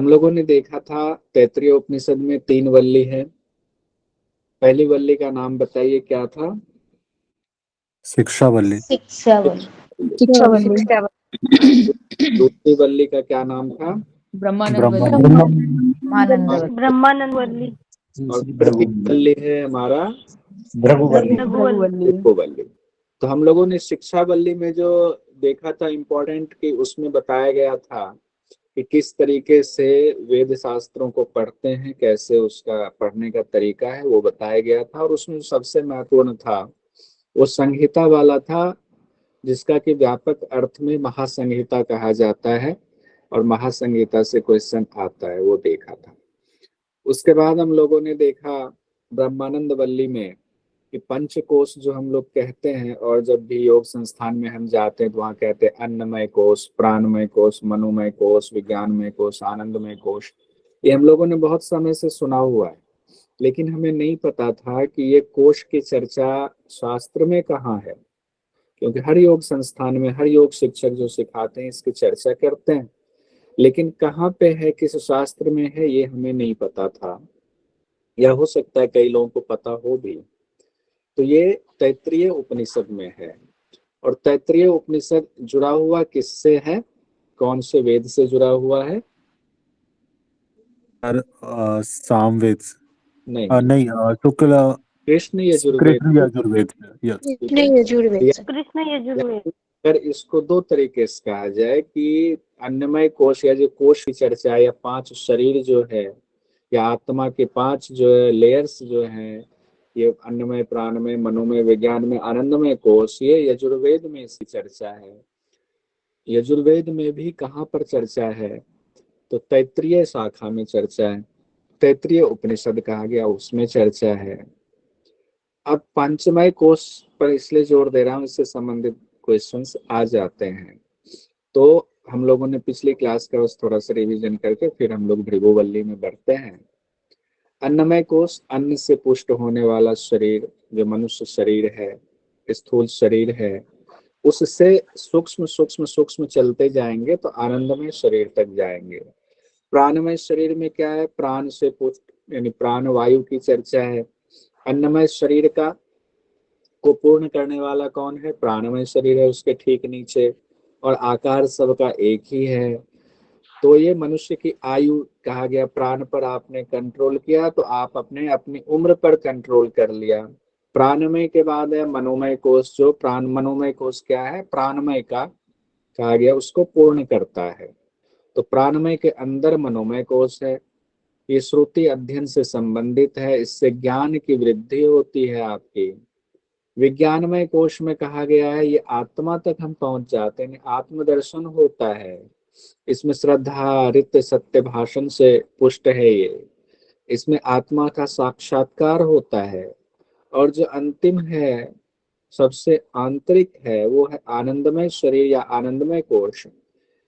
हम लोगों ने देखा था तैत्तिरीय उपनिषद में 3 वल्ली है। पहली वल्ली का नाम बताइए क्या था? शिक्षावल्ली। शिक्षावल्ली। दूसरी वल्ली का क्या नाम था? ब्रह्मानंद वल्ली। और तृतीय वल्ली है हमारा भृगुवल्ली। तो हम लोगों ने शिक्षा वल्ली में जो देखा था इम्पोर्टेंट कि उसमें बताया गया था कि किस तरीके से वेद शास्त्रों को पढ़ते हैं, कैसे उसका पढ़ने का तरीका है वो बताया गया था। और उसमें सबसे महत्वपूर्ण था वो संहिता वाला था, जिसका कि व्यापक अर्थ में महासंहिता कहा जाता है और महासंहिता से क्वेश्चन आता है, वो देखा था। उसके बाद हम लोगों ने देखा ब्रह्मानंद वल्ली में कि पंचकोश जो हम लोग कहते हैं, और जब भी योग संस्थान में हम जाते हैं तो वहाँ कहते हैं अन्नमय कोश, प्राणमय कोश, मनोमय कोश, विज्ञानमय कोश, आनंदमय कोश। ये हम लोगों ने बहुत समय से सुना हुआ है, लेकिन हमें नहीं पता था कि ये कोश की चर्चा शास्त्र में कहाँ है। क्योंकि हर योग संस्थान में हर योग शिक्षक जो सिखाते हैं इसकी चर्चा करते हैं, लेकिन कहाँ पे है, किस शास्त्र में है, ये हमें नहीं पता था, या हो सकता है कई लोगों को पता हो भी। तो ये तैत्तिरीय उपनिषद में है। और तैत्तिरीय उपनिषद जुड़ा हुआ किससे है, कौन से वेद से जुड़ा हुआ है? सामवेद नहीं, शुक्ल कृष्ण यजुर्वेद। कृष्ण यजुर्वेद। अगर इसको दो तरीके से कहा जाए कि अन्नमय कोश या जो कोश की चर्चा या 5 शरीर जो है, या आत्मा के 5 जो है लेयर्स जो हैं, ये अन्नमय, प्राणमय, मनोमय, विज्ञान में, आनंदमय कोश, ये यजुर्वेद में इसकी चर्चा है। यजुर्वेद में भी कहाँ पर चर्चा है? तो तैत्तिरीय शाखा में चर्चा है, तैत्तिरीय उपनिषद कहा गया उसमें चर्चा है। अब पंचमय कोश पर इसलिए जोर दे रहा हूँ, इससे संबंधित क्वेश्चंस आ जाते हैं। तो हम लोगों ने पिछली क्लास का बस थोड़ा सा रिवीजन करके फिर हम लोग भृगुवल्ली में बढ़ते हैं। अन्नमय कोश, अन्न से पुष्ट होने वाला शरीर जो मनुष्य शरीर है, स्थूल शरीर है, उससे सूक्ष्म सूक्ष्म सूक्ष्म चलते जाएंगे तो आनंदमय शरीर तक जाएंगे। प्राणमय शरीर में क्या है? प्राण से पुष्ट यानी प्राण वायु की चर्चा है। अन्नमय शरीर का को पूर्ण करने वाला कौन है? प्राणमय शरीर है, उसके ठीक नीचे। और आकार सबका एक ही है। तो ये मनुष्य की आयु कहा गया, प्राण पर आपने कंट्रोल किया तो आप अपने अपनी उम्र पर कंट्रोल कर लिया। प्राणमय के बाद है मनोमय कोश, जो प्राण मनोमय कोश क्या है? प्राणमय का कहा गया उसको पूर्ण करता है। तो प्राणमय के अंदर मनोमय कोश है। ये श्रुति अध्ययन से संबंधित है, इससे ज्ञान की वृद्धि होती है आपकी। विज्ञानमय कोश में कहा गया है ये आत्मा तक हम पहुंच जाते हैं, आत्मदर्शन होता है। इसमें श्रद्धा रित सत्य भाषण से पुष्ट है ये। इसमें आत्मा का साक्षात्कार होता है। और जो अंतिम है, सबसे आंतरिक है, वो है आनंदमय शरीर या आनंदमय कोश,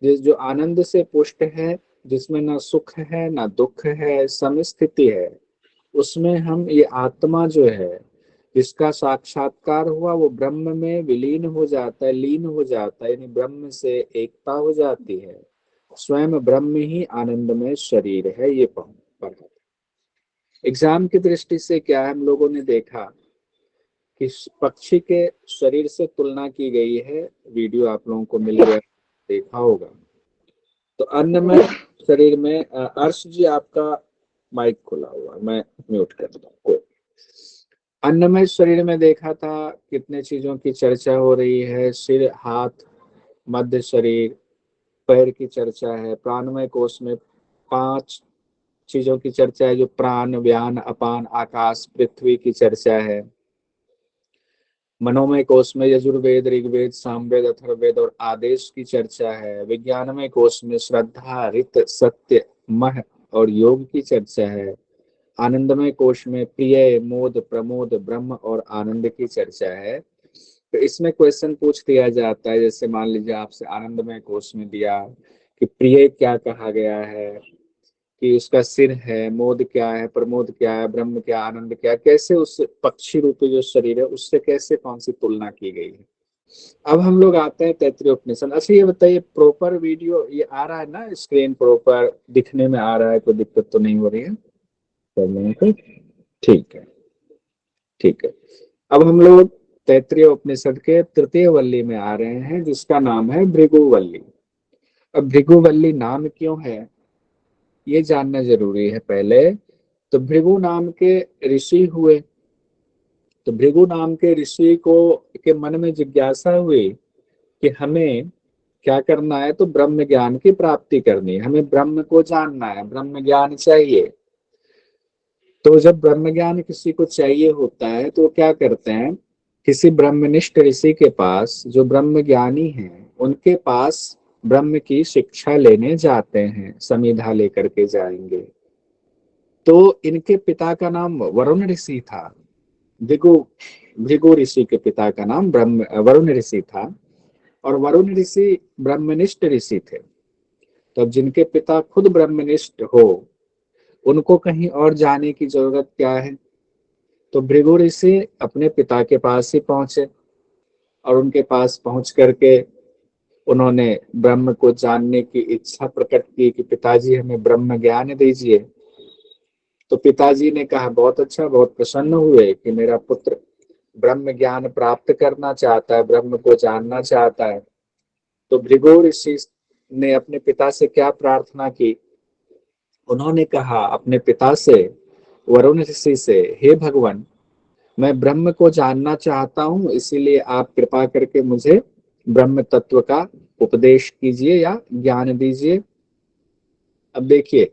जो आनंद से पुष्ट है, जिसमें ना सुख है ना दुख है, समस्थिति है। उसमें हम ये आत्मा जो है जिसका साक्षात्कार हुआ वो ब्रह्म में विलीन हो जाता है, लीन हो जाता है, यानी ब्रह्म से एकता हो जाती है। स्वयं ब्रह्म ही आनंदमय शरीर है। ये पढ़ा। एग्जाम की दृष्टि से क्या है, हम लोगों ने देखा कि पक्षी के शरीर से तुलना की गई है। वीडियो आप लोगों को मिल गया, देखा होगा। तो अन्नमय शरीर में अर्श जी आपका माइक खुला हुआ, मैं म्यूट कर दूं। कोई अन्नमय शरीर में देखा था कितने चीजों की चर्चा हो रही है। सिर, हाथ, मध्य शरीर, पैर की चर्चा है। प्राणमय कोश में 5 चीजों की चर्चा है, जो प्राण, व्यान, अपान, आकाश, पृथ्वी की चर्चा है। मनोमय कोश में यजुर्वेद, ऋग्वेद, सामवेद, अथर्ववेद और आदेश की चर्चा है। विज्ञानमय कोश में श्रद्धा, रित, सत्य, मह और योग की चर्चा है। आनंदमय कोश में प्रिय, मोद, प्रमोद, ब्रह्म और आनंद की चर्चा है। तो इसमें क्वेश्चन पूछ दिया जाता है, जैसे मान लीजिए आपसे आनंदमय कोश में दिया कि प्रिय क्या कहा गया है, कि उसका सिर है, मोद क्या है, प्रमोद क्या है, ब्रह्म क्या, आनंद क्या, कैसे उस पक्षी रूपी जो शरीर है उससे कैसे कौन सी तुलना की गई है। अब हम लोग आते हैं तैत्तिरीय उपनिषद। अच्छा ये बताइए, प्रॉपर वीडियो ये आ रहा है ना, स्क्रीन प्रॉपर दिखने में आ रहा है, कोई दिक्कत तो नहीं हो रही है करने में? ठीक है, ठीक है। अब हम लोग तैत्तिरीय उपनिषद के तृतीय वल्ली में आ रहे हैं, जिसका नाम है भृगुवल्ली। अब भृगुवल्ली नाम क्यों है ये जानना जरूरी है पहले। तो भृगु नाम के ऋषि हुए, तो भृगु नाम के ऋषि को के मन में जिज्ञासा हुई कि हमें क्या करना है, तो ब्रह्म ज्ञान की प्राप्ति करनी है, हमें ब्रह्म को जानना है, ब्रह्म ज्ञान चाहिए। तो जब ब्रह्म ज्ञान किसी को चाहिए होता है तो वो क्या करते हैं, किसी ब्रह्मनिष्ठ ऋषि के पास, जो ब्रह्म ज्ञानी हैं उनके पास ब्रह्म की शिक्षा लेने जाते हैं, समिधा लेकर के जाएंगे। तो इनके पिता का नाम वरुण ऋषि था। भृगु भृगु ऋषि के पिता का नाम वरुण ऋषि था, और वरुण ऋषि ब्रह्मनिष्ठ ऋषि थे। तो अब जिनके पिता खुद ब्रह्मनिष्ठ हो, उनको कहीं और जाने की जरूरत क्या है। तो भृगु ऋषि अपने पिता के पास ही पहुंचे, और उनके पास पहुंच करके उन्होंने ब्रह्म को जानने की इच्छा प्रकट की कि पिताजी हमें ब्रह्म ज्ञान दीजिए। तो पिताजी ने कहा बहुत अच्छा, बहुत प्रसन्न हुए कि मेरा पुत्र ब्रह्म ज्ञान प्राप्त करना चाहता है, ब्रह्म को जानना चाहता है। तो भृगु ऋषि ने अपने पिता से क्या प्रार्थना की, उन्होंने कहा अपने पिता से, वरुण ऋषि से, हे भगवान, मैं ब्रह्म को जानना चाहता हूं, इसीलिए आप कृपा करके मुझे ब्रह्म तत्व का उपदेश कीजिए या ज्ञान दीजिए। अब देखिए,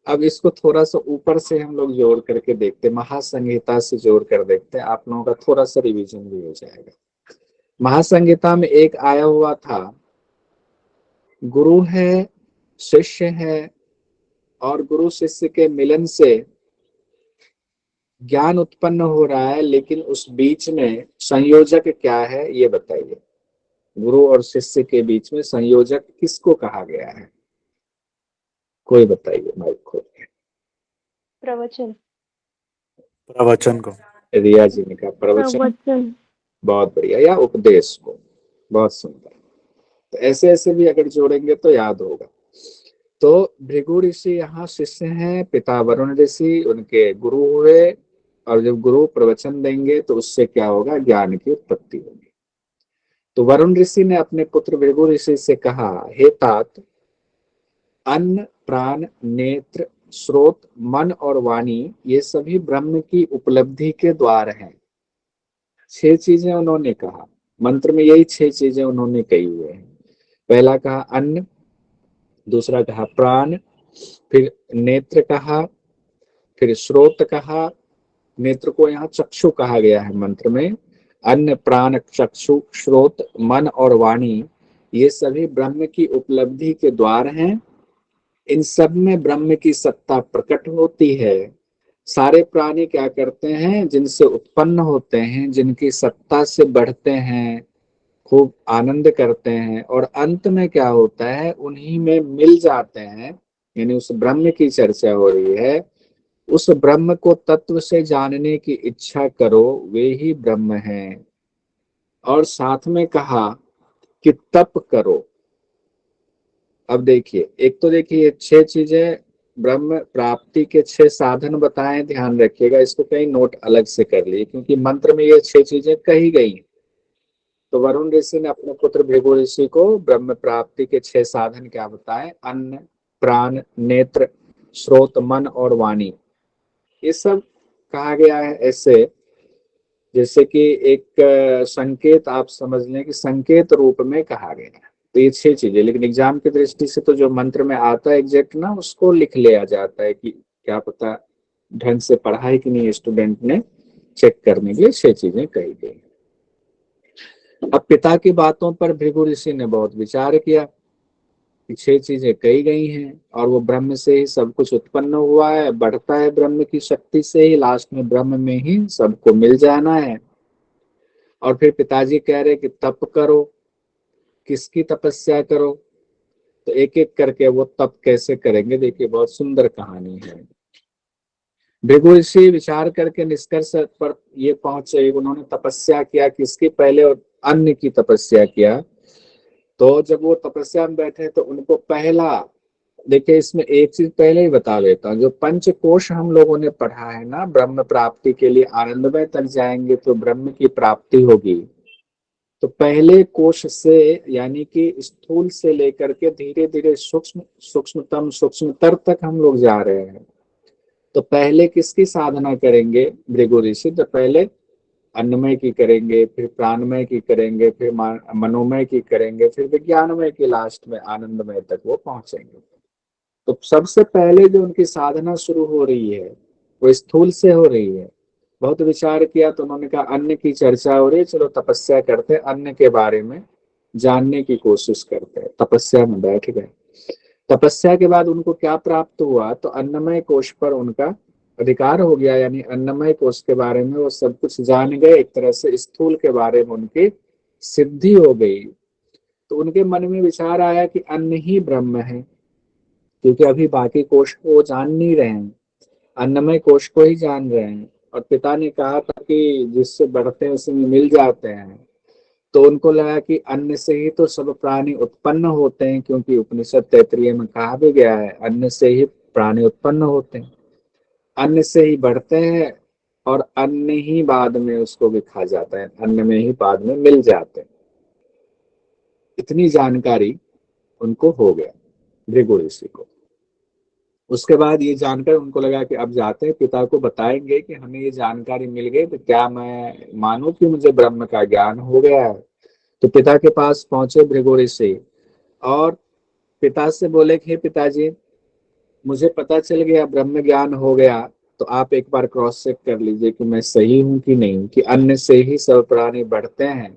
अब इसको थोड़ा सा ऊपर से हम लोग जोड़ करके देखते, महासंहिता से जोड़ कर देखते हैं, आप लोगों का थोड़ा सा रिवीजन भी हो जाएगा। महासंहिता में एक आया हुआ था, गुरु है, शिष्य है, और गुरु शिष्य के मिलन से ज्ञान उत्पन्न हो रहा है, लेकिन उस बीच में संयोजक क्या है ये बताइए। गुरु और शिष्य के बीच में संयोजक किसको कहा गया है, कोई बताइए, माइक खोल के। प्रवचन। प्रवचन को। रिया जी ने कहा प्रवचन, प्रवचन। बहुत बढ़िया, या उपदेश को, बहुत सुंदर। तो ऐसे ऐसे भी अगर जोड़ेंगे तो याद होगा। तो भृगु ऋषि यहाँ शिष्य हैं, पिता वरुण ऋषि उनके गुरु हुए, और जब गुरु प्रवचन देंगे तो उससे क्या होगा, ज्ञान की उत्पत्ति होगी। तो वरुण ऋषि ने अपने पुत्र भृगु ऋषि से कहा, हे तात, अन्न, प्राण, नेत्र, स्रोत, मन और वाणी, ये सभी ब्रह्म की उपलब्धि के द्वार हैं। 6 चीजें उन्होंने कहा, मंत्र में यही 6 चीजें उन्होंने कही हुए हैं। पहला कहा अन्न, दूसरा कहा प्राण, फिर नेत्र कहा, फिर स्रोत कहा, नेत्र को यहाँ चक्षु कहा गया है मंत्र में। अन्न, प्राण, चक्षु, स्रोत, मन और वाणी, ये सभी ब्रह्म की उपलब्धि के द्वार हैं। इन सब में ब्रह्म की सत्ता प्रकट होती है। सारे प्राणी क्या करते हैं, जिनसे उत्पन्न होते हैं, जिनकी सत्ता से बढ़ते हैं, खूब आनंद करते हैं, और अंत में क्या होता है, उन्हीं में मिल जाते हैं। यानी उस ब्रह्म की चर्चा हो रही है। उस ब्रह्म को तत्व से जानने की इच्छा करो, वे ही ब्रह्म हैं। और साथ में कहा कि तप करो। अब देखिए, एक तो देखिए 6 चीजें ब्रह्म प्राप्ति के 6 साधन बताएं, ध्यान रखिएगा, इसको कहीं नोट अलग से कर लिए, क्योंकि मंत्र में ये 6 चीजें कही गई। तो वरुण ऋषि ने अपने पुत्र भृगु ऋषि को ब्रह्म प्राप्ति के 6 साधन क्या बताए, अन्न, प्राण, नेत्र, स्रोत, मन और वाणी। ये सब कहा गया है ऐसे, जैसे कि एक संकेत आप समझ लें कि संकेत रूप में कहा गया है। तो ये 6 चीजें, लेकिन एग्जाम की दृष्टि से तो जो मंत्र में आता है एग्जैक्ट ना, उसको लिख लिया जाता है कि क्या पता ढंग से पढ़ा है कि नहीं स्टूडेंट ने, चेक करने के लिए 6 चीजें कही गई। अब पिता की बातों पर भृगु ऋषि ने बहुत विचार किया कि 6 चीजें कही गई हैं, और वो ब्रह्म से ही सब कुछ उत्पन्न हुआ है, बढ़ता है ब्रह्म की शक्ति से ही, लास्ट में ब्रह्म में ही सबको मिल जाना है। और फिर पिताजी कह रहे कि तप करो, किसकी तपस्या करो। तो एक एक करके वो तप कैसे करेंगे, देखिए बहुत सुंदर कहानी है। भृगु ऋषि विचार करके निष्कर्ष पर ये पहुंचे, उन्होंने तपस्या किया किसकी, पहले और अन्न की तपस्या किया। तो जब वो तपस्या में बैठे तो उनको पहला, देखिए इसमें एक चीज पहले ही बता देता हूँ, जो पंच कोश हम लोगों ने पढ़ा है ना, ब्रह्म प्राप्ति के लिए आनंदमय तक जाएंगे तो ब्रह्म की प्राप्ति होगी। तो पहले कोश से यानी कि स्थूल से लेकर के धीरे धीरे सूक्ष्म सूक्ष्मतम सूक्ष्मतर तक हम लोग जा रहे हैं। तो पहले किसकी साधना करेंगे भृगु ऋषि? तो पहले अन्नमय की करेंगे, फिर प्राणमय की करेंगे, फिर मनोमय की करेंगे, फिर विज्ञानमय की, लास्ट में आनंदमय तक वो पहुंचेंगे। तो सबसे पहले जो उनकी साधना शुरू हो रही है वो स्थूल से हो रही है। बहुत विचार किया तो उन्होंने कहा अन्न की चर्चा हो रही है, चलो तपस्या करते हैं, अन्न के बारे में जानने की कोशिश करते हैं। तपस्या में बैठ गए। तपस्या के बाद उनको क्या प्राप्त हुआ? तो अन्नमय कोश पर उनका अधिकार हो गया, यानी अन्नमय कोश के बारे में वो सब कुछ जान गए। एक तरह से स्थूल के बारे में उनकी सिद्धि हो गई। तो उनके मन में विचार आया कि अन्न ही ब्रह्म है, क्योंकि अभी बाकी कोश को वो जान नहीं रहे हैं, अन्नमय कोश को ही जान रहे हैं। और पिता ने कहा था कि जिससे बढ़ते हैं उसी में मिल जाते हैं। तो उनको लगा कि अन्न से ही तो सब प्राणी उत्पन्न होते हैं, क्योंकि उपनिषद तैत्तिरीय में कहा भी गया है अन्न से ही प्राणी उत्पन्न होते हैं, अन्न से ही बढ़ते हैं, और अन्न ही बाद में उसको भी खा जाता है, अन्न में ही बाद में मिल जाते हैं। इतनी जानकारी उनको हो गया भृगु ऋषि को। उसके बाद ये जानकर उनको लगा कि अब जाते हैं पिता को बताएंगे कि हमें ये जानकारी मिल गई, तो क्या मैं मानूं कि मुझे ब्रह्म का ज्ञान हो गया है? तो पिता के पास पहुंचे भृगु ऋषि और पिता से बोले कि हे पिताजी, मुझे पता चल गया, ब्रह्म ज्ञान हो गया, तो आप एक बार क्रॉस चेक कर लीजिए कि मैं सही हूं कि नहीं, कि अन्न से ही सब प्राणी बढ़ते हैं,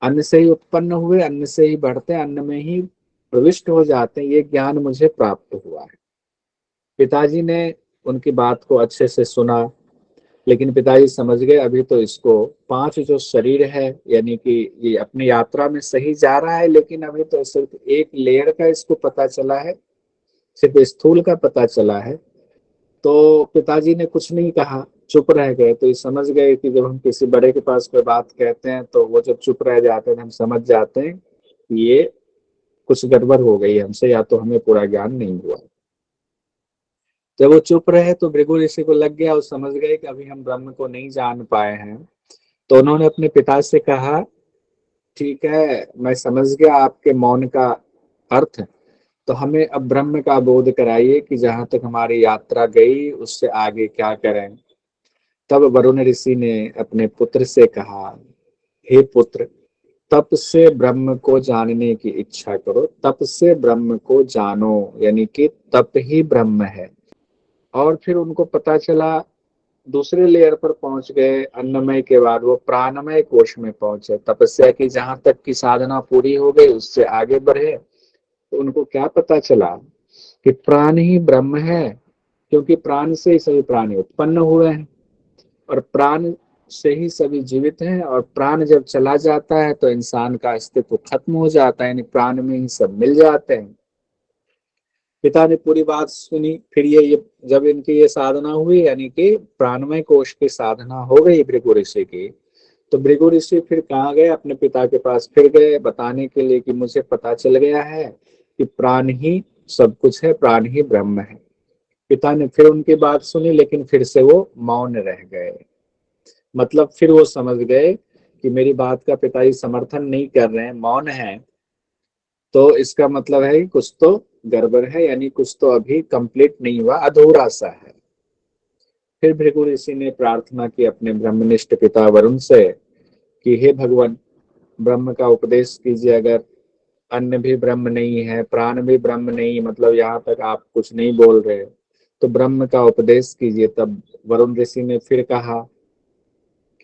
अन्न से ही उत्पन्न हुए, अन्न से ही बढ़ते हैं, अन्न में ही प्रविष्ट हो जाते हैं, ये ज्ञान मुझे प्राप्त हुआ है। पिताजी ने उनकी बात को अच्छे से सुना, लेकिन पिताजी समझ गए अभी तो इसको पांच जो शरीर है, यानी कि ये अपनी यात्रा में सही जा रहा है, लेकिन अभी तो सिर्फ एक लेयर का इसको पता चला है, सिर्फ स्थूल का पता चला है। तो पिताजी ने कुछ नहीं कहा, चुप रह गए। तो ये समझ गए कि जब हम किसी बड़े के पास कोई बात कहते हैं तो वो जब चुप रह जाते हैं हम समझ जाते हैं कि ये कुछ गड़बड़ हो गई हमसे, या तो हमें पूरा ज्ञान नहीं हुआ। जब वो चुप रहे तो भृगु ऋषि को लग गया और समझ गए कि अभी हम ब्रह्म को नहीं जान पाए हैं। तो उन्होंने अपने पिता से कहा, ठीक है, मैं समझ गया आपके मौन का अर्थ, तो हमें अब ब्रह्म का बोध कराइए कि जहां तक हमारी यात्रा गई उससे आगे क्या करें। तब वरुण ऋषि ने अपने पुत्र से कहा, हे पुत्र, तप से ब्रह्म को जानने की इच्छा करो, तप से ब्रह्म को जानो, यानी कि तप ही ब्रह्म है। और फिर उनको पता चला, दूसरे लेयर पर पहुंच गए, अन्नमय के बाद वो प्राणमय कोश में पहुंचे। तपस्या की जहां तक की साधना पूरी हो गई उससे आगे बढ़े तो उनको क्या पता चला कि प्राण ही ब्रह्म है, क्योंकि प्राण से ही सभी प्राणी उत्पन्न हुए हैं, और प्राण से ही सभी जीवित हैं, और प्राण जब चला जाता है तो इंसान का अस्तित्व खत्म हो जाता है, यानी प्राण में ही सब मिल जाते हैं। पिता ने पूरी बात सुनी। फिर ये जब इनकी ये साधना हुई, यानी कि प्राणमय कोश की साधना हो गई भृगु ऋषि की, तो भृगु ऋषि फिर कहाँ गए? अपने पिता के पास फिर गए बताने के लिए कि मुझे पता चल गया है कि प्राण ही सब कुछ है, प्राण ही ब्रह्म है। पिता ने फिर उनकी बात सुनी, लेकिन फिर से वो मौन रह गए। मतलब फिर वो समझ गए कि मेरी बात का पिताजी समर्थन नहीं कर रहे हैं, मौन है, तो इसका मतलब है कि कुछ तो गड़बड़ है, यानी कुछ तो अभी कंप्लीट नहीं हुआ, अधूरा सा है। फिर भृगु ऋषि ने प्रार्थना की अपने ब्रह्मनिष्ठ पिता वरुण से कि हे भगवान, ब्रह्म का उपदेश कीजिए। अगर अन्न भी ब्रह्म नहीं है, प्राण भी ब्रह्म नहीं, मतलब यहाँ तक आप कुछ नहीं बोल रहे, तो ब्रह्म का उपदेश कीजिए। तब वरुण ऋषि ने फिर कहा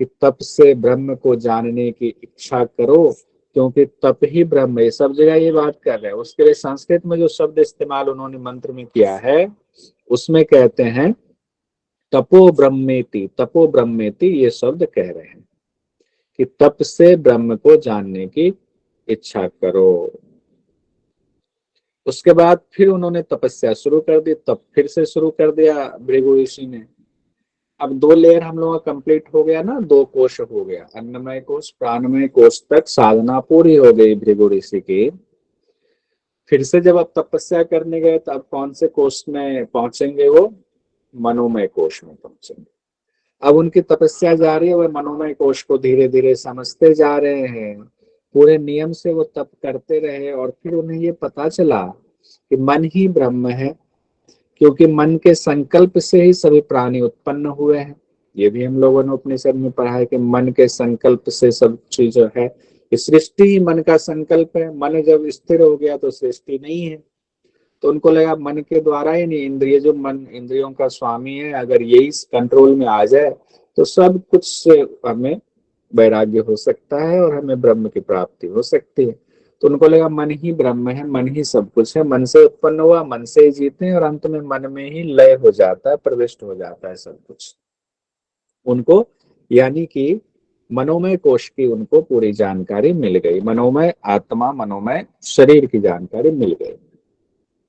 कि तप से ब्रह्म को जानने की इच्छा करो, क्योंकि तप ही ब्रह्म है। सब जगह ये बात कर रहे हैं। उसके लिए संस्कृत में जो शब्द इस्तेमाल उन्होंने मंत्र में किया है उसमें कहते हैं तपो ब्रह्मेति, तपो ब्रह्मेति, ये शब्द कह रहे हैं कि तप से ब्रह्म को जानने की इच्छा करो। उसके बाद फिर उन्होंने तपस्या शुरू कर दी, तब फिर से शुरू कर दिया भृगु ऋषि ने। अब 2 लेयर हम लोगों का कंप्लीट हो गया ना, 2 कोश हो गया, अन्नमय कोश प्राणमय कोश तक साधना पूरी हो गई भृगु ऋषि की। फिर से जब अब तपस्या करने गए तो अब कौन से कोश में पहुंचेंगे? वो मनोमय कोश में पहुंचेंगे। अब उनकी तपस्या जारी है, वह मनोमय कोश को धीरे धीरे समझते जा रहे हैं। पूरे नियम से वो तप करते रहे और फिर उन्हें ये पता चला कि मन ही ब्रह्म है, क्योंकि मन के संकल्प से ही सभी प्राणी उत्पन्न हुए हैं। ये भी हम लोगों ने उपनिषद में पढ़ा है कि मन के संकल्प से सब चीज है। सृष्टि ही मन का संकल्प है। मन जब स्थिर हो गया तो सृष्टि नहीं है। तो उनको लगा मन के द्वारा ही नहीं, इंद्रिय जो मन इंद्रियों का स्वामी है, अगर यही कंट्रोल में आ जाए तो सब कुछ से हमें वैराग्य हो सकता है और हमें ब्रह्म की प्राप्ति हो सकती है। तो उनको लगा मन ही ब्रह्म है, मन ही सब कुछ है, मन से उत्पन्न हुआ, मन से ही जीते हैं और अंत में मन में ही लय हो जाता है, प्रविष्ट हो जाता है सब कुछ उनको। यानी कि मनोमय कोश की उनको पूरी जानकारी मिल गई, मनोमय आत्मा मनोमय शरीर की जानकारी मिल गई।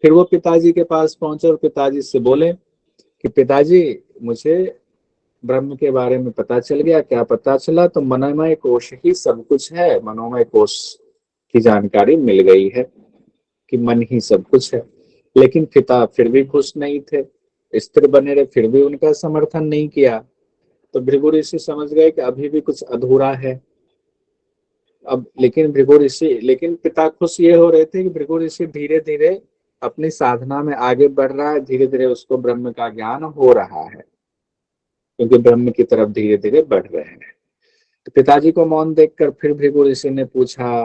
फिर वो पिताजी के पास पहुंचे और पिताजी से बोले कि पिताजी, मुझे ब्रह्म के बारे में पता चल गया। क्या पता चला? तो मनोमय कोश ही सब कुछ है, मनोमय कोश की जानकारी मिल गई है कि मन ही सब कुछ है। लेकिन पिता फिर भी खुश नहीं थे, स्थिर बने रहे, फिर भी उनका समर्थन नहीं किया। तो भृगु ऋषि समझ गए कि अभी भी कुछ अधूरा है। अब लेकिन पिता खुश ये हो रहे थे कि भृगु ऋषि धीरे धीरे अपनी साधना में आगे बढ़ रहा है, धीरे धीरे उसको ब्रह्म का ज्ञान हो रहा है, क्योंकि ब्रह्म की तरफ धीरे धीरे बढ़ रहे हैं। तो पिताजी को मौन देखकर फिर भृगु ऋषि ने पूछा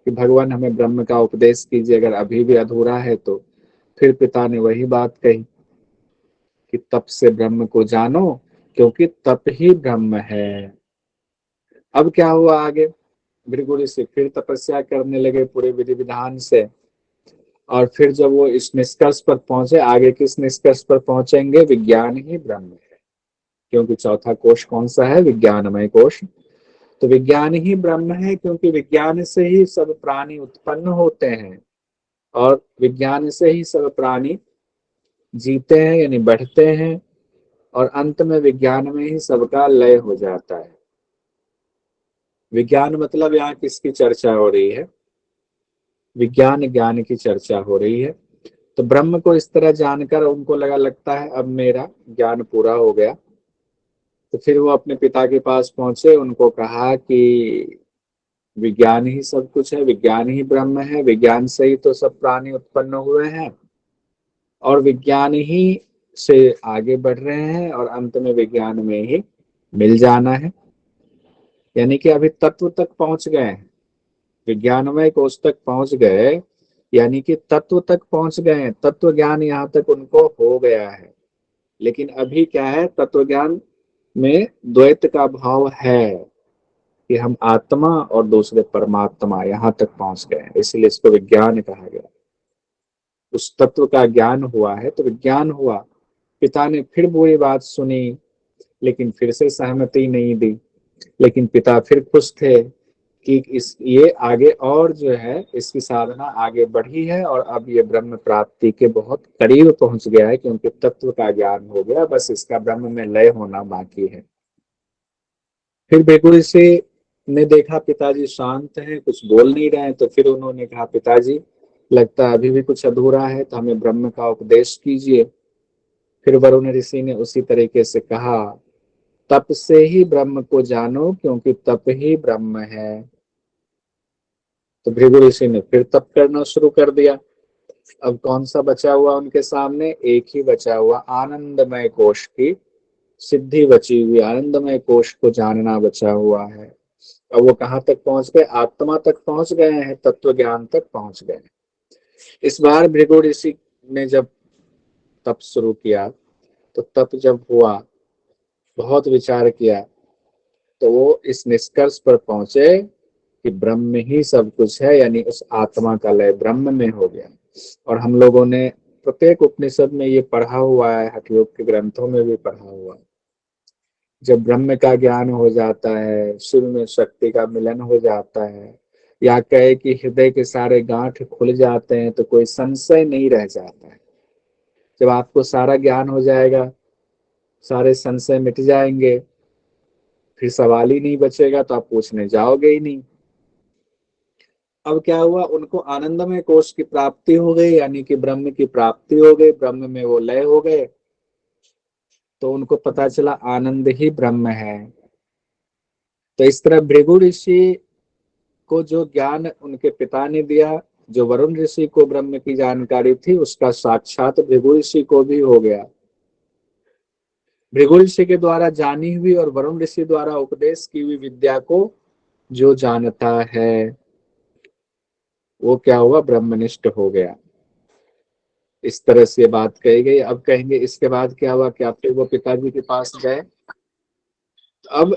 कि भगवान, हमें ब्रह्म का उपदेश कीजिए, अगर अभी भी अधूरा है तो। फिर पिता ने वही बात कही कि तप से ब्रह्म को जानो, क्योंकि तप ही ब्रह्म है। अब क्या हुआ आगे? भृगु ऋषि फिर तपस्या करने लगे पूरे विधि विधान से, और फिर जब वो इस निष्कर्ष पर पहुंचे, आगे किस निष्कर्ष पर पहुंचेंगे? विज्ञान ही ब्रह्म है, क्योंकि चौथा कोश कौन सा है? विज्ञानमय कोश। तो विज्ञान ही ब्रह्म है, क्योंकि विज्ञान से ही सब प्राणी उत्पन्न होते हैं और विज्ञान से ही सब प्राणी जीते हैं, यानी बढ़ते हैं, और अंत में विज्ञान में ही सबका लय हो जाता है। विज्ञान मतलब यहाँ किसकी चर्चा हो रही है? विज्ञान ज्ञान की चर्चा हो रही है। तो ब्रह्म को इस तरह जानकर उनको लगता है अब मेरा ज्ञान पूरा हो गया। तो फिर वो अपने पिता के पास पहुंचे, उनको कहा कि विज्ञान ही सब कुछ है, विज्ञान ही ब्रह्म है, विज्ञान से ही तो सब प्राणी उत्पन्न हुए हैं और विज्ञान ही से आगे बढ़ रहे हैं और अंत में विज्ञान में ही मिल जाना है। यानी कि अभी तत्व तक पहुंच गए हैं, विज्ञानमय कोश तक पहुंच गए, यानी कि तत्व तक पहुंच गए हैं, तत्व ज्ञान यहाँ तक उनको हो गया है। लेकिन अभी क्या है? तत्व ज्ञान में द्वैत का भाव है कि हम आत्मा और दूसरे परमात्मा, यहाँ तक पहुंच गए हैं, इसलिए इसको विज्ञान कहा गया। उस तत्व का ज्ञान हुआ है तो विज्ञान हुआ। पिता ने फिर बुरी बात सुनी, लेकिन फिर से सहमति नहीं दी। लेकिन पिता फिर खुश थे कि ये आगे और जो है इसकी साधना आगे बढ़ी है और अब ये ब्रह्म प्राप्ति के बहुत करीब पहुंच गया है, क्योंकि तत्व का ज्ञान हो गया, बस इसका ब्रह्म में लय होना बाकी है। फिर भृगु ऋषि ने देखा पिताजी शांत हैं, कुछ बोल नहीं रहे हैं, तो फिर उन्होंने कहा, पिताजी लगता है अभी भी कुछ अधूरा है, तो हमें ब्रह्म का उपदेश कीजिए। फिर वरुण ऋषि ने उसी तरीके से कहा, तप से ही ब्रह्म को जानो, क्योंकि तप ही ब्रह्म है। तो भृगु ऋषि ने फिर तप करना शुरू कर दिया। अब कौन सा बचा हुआ उनके सामने? एक ही बचा हुआ, आनंदमय कोश की सिद्धि बची हुई, आनंदमय कोश को जानना बचा हुआ है। अब वो कहाँ तक पहुंच गए? आत्मा तक पहुंच गए हैं, तत्व ज्ञान तक पहुंच गए हैं। इस बार भृगु ऋषि ने जब तप शुरू किया, तो तप जब हुआ, बहुत विचार किया, तो वो इस निष्कर्ष पर पहुंचे कि ब्रह्म ही सब कुछ है, यानी उस आत्मा का लय ब्रह्म में हो गया। और हम लोगों ने प्रत्येक उपनिषद में ये पढ़ा हुआ है, हठ योग के ग्रंथों में भी पढ़ा हुआ है। जब ब्रह्म का ज्ञान हो जाता है, शिव में शक्ति का मिलन हो जाता है, या कहे कि हृदय के सारे गांठ खुल जाते हैं, तो कोई संशय नहीं रह जाता है। जब आपको सारा ज्ञान हो जाएगा, सारे संशय मिट जाएंगे, फिर सवाल ही नहीं बचेगा, तो आप पूछने जाओगे ही नहीं। अब क्या हुआ, उनको आनंदमय कोश की प्राप्ति हो गई, यानी कि ब्रह्म की प्राप्ति हो गई, ब्रह्म में वो लय हो गए। तो उनको पता चला आनंद ही ब्रह्म है। तो इस तरह भृगु ऋषि को जो ज्ञान उनके पिता ने दिया, जो वरुण ऋषि को ब्रह्म की जानकारी थी, उसका साक्षात भृगु ऋषि को भी हो गया। भृगु ऋषि के द्वारा जानी हुई और वरुण ऋषि द्वारा उपदेश की हुई विद्या को जो जानता है, वो क्या हुआ, ब्रह्मनिष्ठ हो गया। इस तरह से बात कही गई। अब कहेंगे इसके बाद क्या हुआ, क्या फिर वो पिताजी के पास गए? अब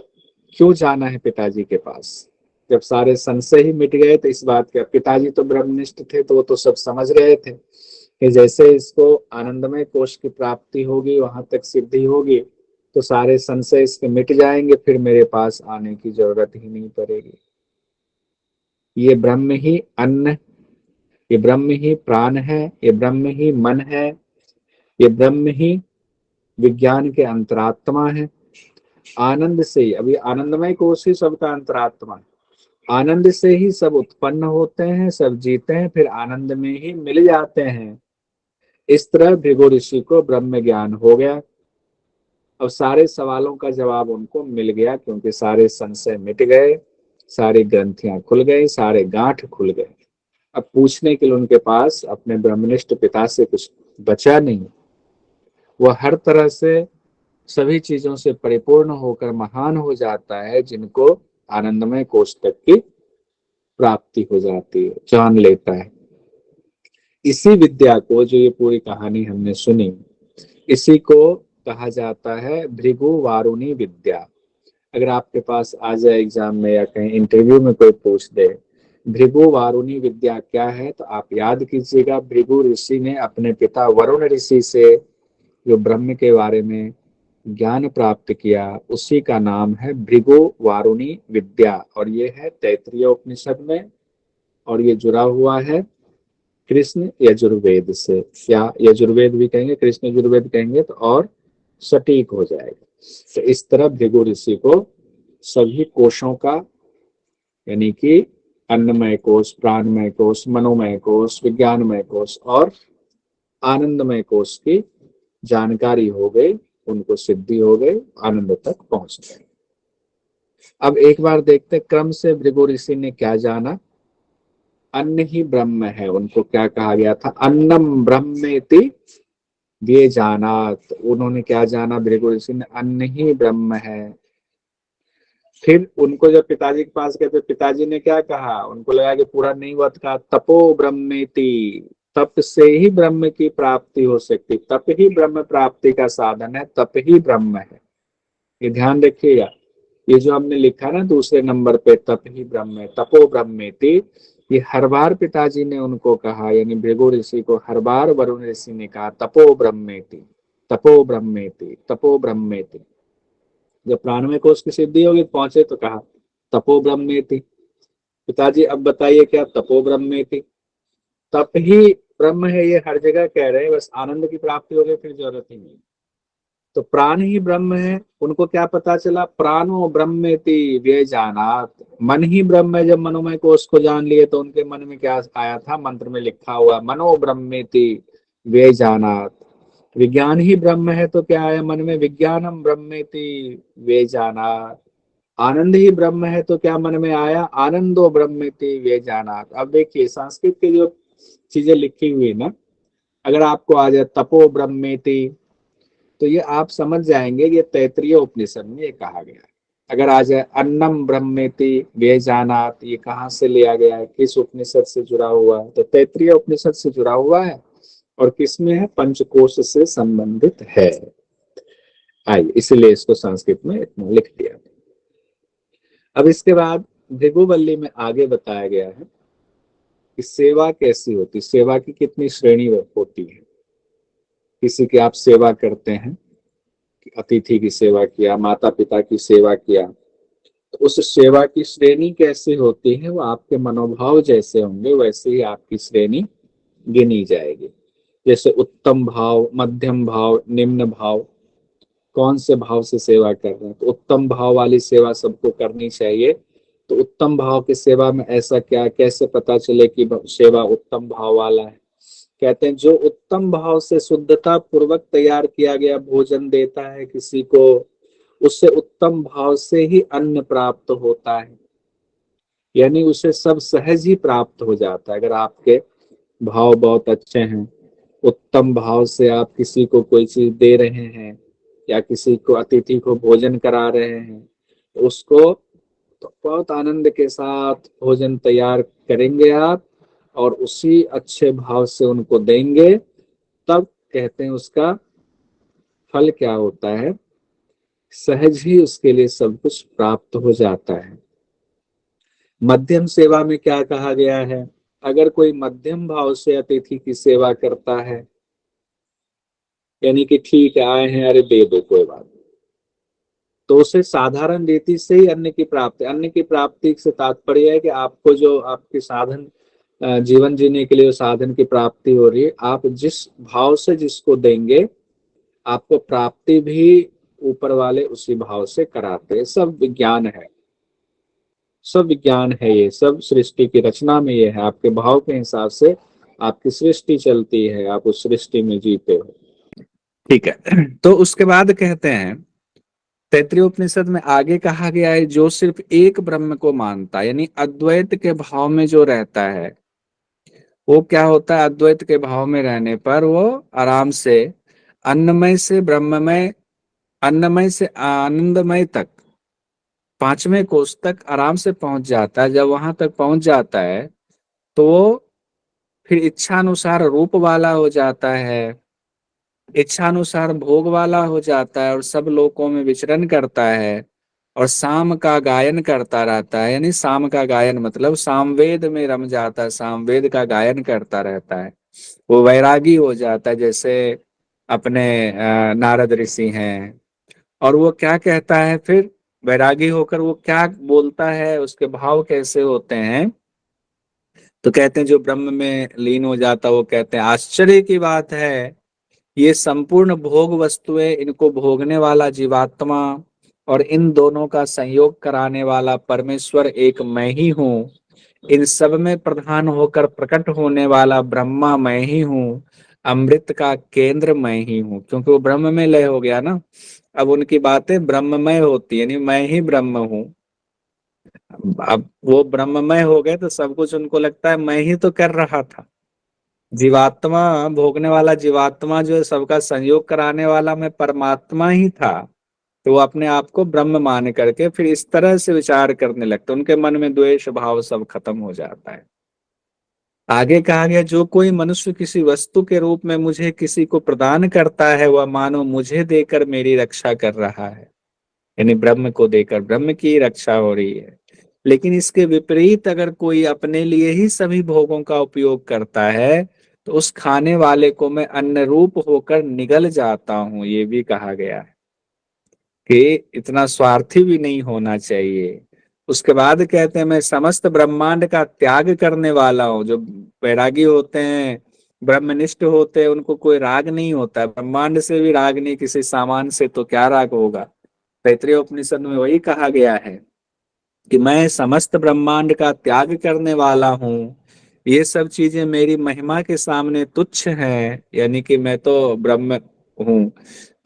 क्यों जाना है पिताजी के पास? जब सारे संशय ही मिट गए, तो इस बात के, पिताजी तो ब्रह्मनिष्ठ थे, तो वो तो सब समझ गए थे कि जैसे इसको आनंदमय कोश की प्राप्ति होगी, वहां तक सिद्धि होगी, तो सारे संशय इसके मिट जाएंगे, फिर मेरे पास आने की जरूरत ही नहीं पड़ेगी। ये ब्रह्म ही अन्न, ये ब्रह्म ही प्राण है, ये ब्रह्म ही मन है, ये ब्रह्म ही विज्ञान के अंतरात्मा है। आनंद से ही, अभी आनंदमय कोश ही सबका अंतरात्मा है। आनंद से ही सब उत्पन्न होते हैं, सब जीते हैं, फिर आनंद में ही मिल जाते हैं। इस तरह भृगु ऋषि को ब्रह्म ज्ञान हो गया। अब सारे सवालों का जवाब उनको मिल गया, क्योंकि सारे संशय मिट गए, सारी ग्रंथियां खुल गई, सारे गांठ खुल गए। अब पूछने के लिए उनके पास अपने ब्रह्मनिष्ठ पिता से कुछ बचा नहीं। वह हर तरह से सभी चीजों से परिपूर्ण होकर महान हो जाता है, जिनको आनंदमय कोश तक की प्राप्ति हो जाती है, जान लेता है। इसी विद्या को, जो ये पूरी कहानी हमने सुनी, इसी को कहा जाता है भृगु वारुणी विद्या। अगर आपके पास आ जाए एग्जाम में या कहीं इंटरव्यू में कोई पूछ दे भृगु वारुणी विद्या क्या है, तो आप याद कीजिएगा, भृगु ऋषि ने अपने पिता वरुण ऋषि से जो ब्रह्म के बारे में ज्ञान प्राप्त किया, उसी का नाम है भृगु वारुणी विद्या। और ये है तैत्तिरीय उपनिषद में, और ये जुड़ा हुआ है कृष्ण यजुर्वेद से, या यजुर्वेद भी कहेंगे, कृष्ण यजुर्वेद कहेंगे तो और सटीक हो जाएगा। तो इस तरह भृगु ऋषि को सभी कोशों का, यानी कि अन्नमय कोश, प्राणमय कोश, मनोमय कोश, विज्ञानमय कोश और आनंदमय कोश की जानकारी हो गई, उनको सिद्धि हो गई, आनंद तक पहुंच गए। अब एक बार देखते क्रम से भृगु ऋषि ने क्या जाना। अन्न ही ब्रह्म है, उनको क्या कहा गया था, अन्नम ब्रह्मेति ये जाना। तो उन्होंने क्या जाना, भृगु ऋषि ने, अन्न ही ब्रह्म है। फिर उनको जब पिताजी के पास गए, तो पिताजी ने क्या कहा, उनको लगा कि पूरा नहीं हुआ, तो कहा तपो ब्रह्मेति, तप से ही ब्रह्म की प्राप्ति हो सकती, तप ही ब्रह्म प्राप्ति का साधन है, तप ही ब्रह्म है। ये ध्यान रखिएगा, ये जो हमने लिखा ना दूसरे नंबर पे, तप ही ब्रह्म है, तपो ब्रह्मेति, ये हर बार पिताजी ने उनको कहा, यानी भृगु ऋषि को हर बार वरुण ऋषि ने कहा तपो ब्रह्मेति, तपो ब्रह्मेति, तपो ब्रह्मेति। जब प्राणमय कोश की सिद्धि होगी पहुंचे, तो कहा तपो ब्रह्मेति। पिताजी अब बताइए क्या तपो ब्रह्मेति, तप ही ब्रह्म है, ये हर जगह कह रहे हैं, बस आनंद की प्राप्ति हो गई, फिर जरूरत ही नहीं। तो प्राण ही ब्रह्म है, उनको क्या पता चला, प्राणो ब्रह्मेति व्यजानात, मन ही ब्रह्म है। जब मनोमय कोश को जान लिए, तो उनके मन में क्या आया था, मंत्र में लिखा हुआ मनो ब्रह्मेति व्यजानात। विज्ञान ही ब्रह्म है, तो क्या आया मन में, विज्ञानम ब्रह्मेति व्यजानात। आनंद ही ब्रह्म है, तो क्या मन में आया, आनंदो ब्रह्मेति व्यजानात। अब देखिए संस्कृत की जो चीजें लिखी हुई ना, अगर आपको आ जाए तपो ब्रह्मेति, तो ये आप समझ जाएंगे ये तैत्तिरीय उपनिषद में ये कहा गया है। अगर आ जाए अन्नम ब्रह्मेति व्यजानात, ये कहाँ से लिया गया है, किस उपनिषद से जुड़ा हुआ है, तो तैत्तिरीय उपनिषद से जुड़ा हुआ है। और किसमें है, पंचकोश से संबंधित है। आइए, इसलिए इसको संस्कृत में इतना लिख दिया। अब इसके बाद भृगुवल्ली में आगे बताया गया है कि सेवा कैसी होती, सेवा की कितनी श्रेणी होती है। किसी की आप सेवा करते हैं, अतिथि की सेवा किया, माता पिता की सेवा किया, तो उस सेवा की श्रेणी कैसे होती है, वो आपके मनोभाव जैसे होंगे वैसे ही आपकी श्रेणी गिनी जाएगी। जैसे उत्तम भाव, मध्यम भाव, निम्न भाव। कौन से भाव से सेवा कर रहे हैं। तो उत्तम भाव वाली सेवा सबको करनी चाहिए। तो उत्तम भाव की सेवा में ऐसा क्या, कैसे पता चले कि सेवा उत्तम भाव वाला है। कहते हैं जो उत्तम भाव से शुद्धता पूर्वक तैयार किया गया भोजन देता है किसी को, उससे उत्तम भाव से ही अन्न प्राप्त होता है, यानी उसे सब सहज ही प्राप्त हो जाता है। अगर आपके भाव बहुत अच्छे हैं, उत्तम भाव से आप किसी को कोई चीज दे रहे हैं या किसी को अतिथि को भोजन करा रहे हैं, तो उसको तो बहुत आनंद के साथ भोजन तैयार करेंगे आप और उसी अच्छे भाव से उनको देंगे, तब कहते हैं उसका फल क्या होता है, सहज ही उसके लिए सब कुछ प्राप्त हो जाता है। मध्यम सेवा में क्या कहा गया है, अगर कोई मध्यम भाव से अतिथि की सेवा करता है, यानी कि ठीक है आए हैं, अरे दे दो कोई बात नहीं, तो उसे साधारण रीति से ही अन्न की प्राप्ति, अन्न की प्राप्ति से तात्पर्य है कि आपको जो आपके साधन जीवन जीने के लिए साधन की प्राप्ति हो रही है, आप जिस भाव से जिसको देंगे आपको प्राप्ति भी ऊपर वाले उसी भाव से कराते हैं। सब विज्ञान है, सब विज्ञान है, ये सब सृष्टि की रचना में ये है। आपके भाव के हिसाब से आपकी सृष्टि चलती है, आप उस सृष्टि में जीते हो। ठीक है, तो उसके बाद कहते हैं तैत्तिरीय उपनिषद में आगे कहा गया है जो सिर्फ एक ब्रह्म को मानता है, यानी अद्वैत के भाव में जो रहता है, वो क्या होता है, अद्वैत के भाव में रहने पर वो आराम से अन्नमय से ब्रह्ममय, अन्नमय से आनंदमय तक, पांचवें कोष तक आराम से पहुंच जाता है। जब वहां तक पहुंच जाता है तो वो फिर इच्छानुसार रूप वाला हो जाता है, इच्छानुसार भोग वाला हो जाता है और सब लोकों में विचरण करता है और साम का गायन करता रहता है। यानी साम का गायन मतलब सामवेद में रम जाता है, सामवेद का गायन करता रहता है। वो वैरागी हो जाता है, जैसे अपने नारद ऋषि हैं। और वो क्या कहता है फिर, वैरागी होकर वो क्या बोलता है, उसके भाव कैसे होते हैं, तो कहते हैं जो ब्रह्म में लीन हो जाता है वो कहते हैं आश्चर्य की बात है, ये संपूर्ण भोग वस्तुएं, इनको भोगने वाला जीवात्मा और इन दोनों का संयोग कराने वाला परमेश्वर एक मैं ही हूँ। इन सब में प्रधान होकर प्रकट होने वाला ब्रह्मा मैं ही हूँ। अमृत का केंद्र मैं ही हूँ, क्योंकि वो ब्रह्म में लय हो गया ना। अब उनकी बातें ब्रह्ममय होती है, यानी मैं ही ब्रह्म हूँ। अब वो ब्रह्ममय हो गए तो सब कुछ उनको लगता है मैं ही तो कर रहा था। जीवात्मा, भोगने वाला जीवात्मा जो है, सबका संयोग कराने वाला मैं परमात्मा ही था। तो वो अपने आप को ब्रह्म मान करके फिर इस तरह से विचार करने लगते, उनके मन में द्वेष भाव सब खत्म हो जाता है। आगे कहा गया जो कोई मनुष्य किसी वस्तु के रूप में मुझे किसी को प्रदान करता है, वह मानो मुझे देकर मेरी रक्षा कर रहा है, यानी ब्रह्म को देकर ब्रह्म की रक्षा हो रही है। लेकिन इसके विपरीत अगर कोई अपने लिए ही सभी भोगों का उपयोग करता है, तो उस खाने वाले को मैं अन्न रूप होकर निगल जाता हूं। ये भी कहा गया है कि इतना स्वार्थी भी नहीं होना चाहिए। उसके बाद कहते हैं मैं समस्त ब्रह्मांड का त्याग करने वाला हूँ। जो वैरागी होते हैं, ब्रह्मनिष्ठ होते हैं, उनको कोई राग नहीं होता है, ब्रह्मांड से भी राग नहीं, किसी सामान से तो क्या राग होगा। तैत्तिरीय उपनिषद में वही कहा गया है कि मैं समस्त ब्रह्मांड का त्याग करने वाला हूँ। ये सब चीजें मेरी महिमा के सामने तुच्छ हैं, यानी कि मैं तो ब्रह्म हूँ,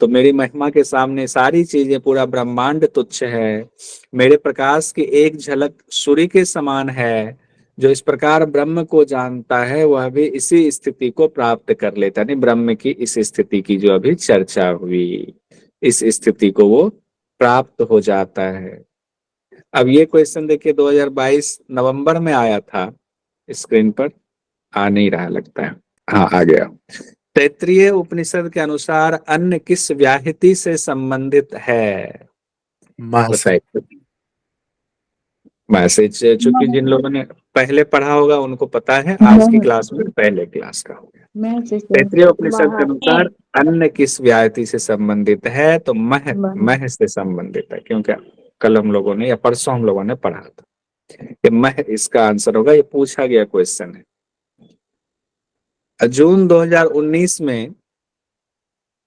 तो मेरी महिमा के सामने सारी चीजें, पूरा ब्रह्मांड तुच्छ है। मेरे प्रकाश की एक झलक सूर्य के समान है। जो इस प्रकार ब्रह्म को जानता है वह भी इसी स्थिति को प्राप्त कर लेता है। नहीं, ब्रह्म की इस स्थिति की जो अभी चर्चा हुई, इस स्थिति को वो प्राप्त हो जाता है। अब ये क्वेश्चन देखिए 2022 नवंबर में आया था, स्क्रीन पर आ नहीं रहा लगता है, हाँ आ गया। तैत्तिरीय उपनिषद के अनुसार अन्न किस व्याहृति से संबंधित है, महाशय। बताइए। मैसेज चूंकि जिन लोगों ने पहले पढ़ा होगा उनको पता है, आज की क्लास में पहले क्लास का हो गया। तैत्तिरीय उपनिषद के अनुसार अन्न किस व्याहृति से संबंधित है, तो मह, मह से संबंधित है, क्योंकि कल हम लोगों ने या परसों हम लोगों ने पढ़ा था। ये मह इसका आंसर होगा, ये पूछा गया क्वेश्चन है। जून 2019 में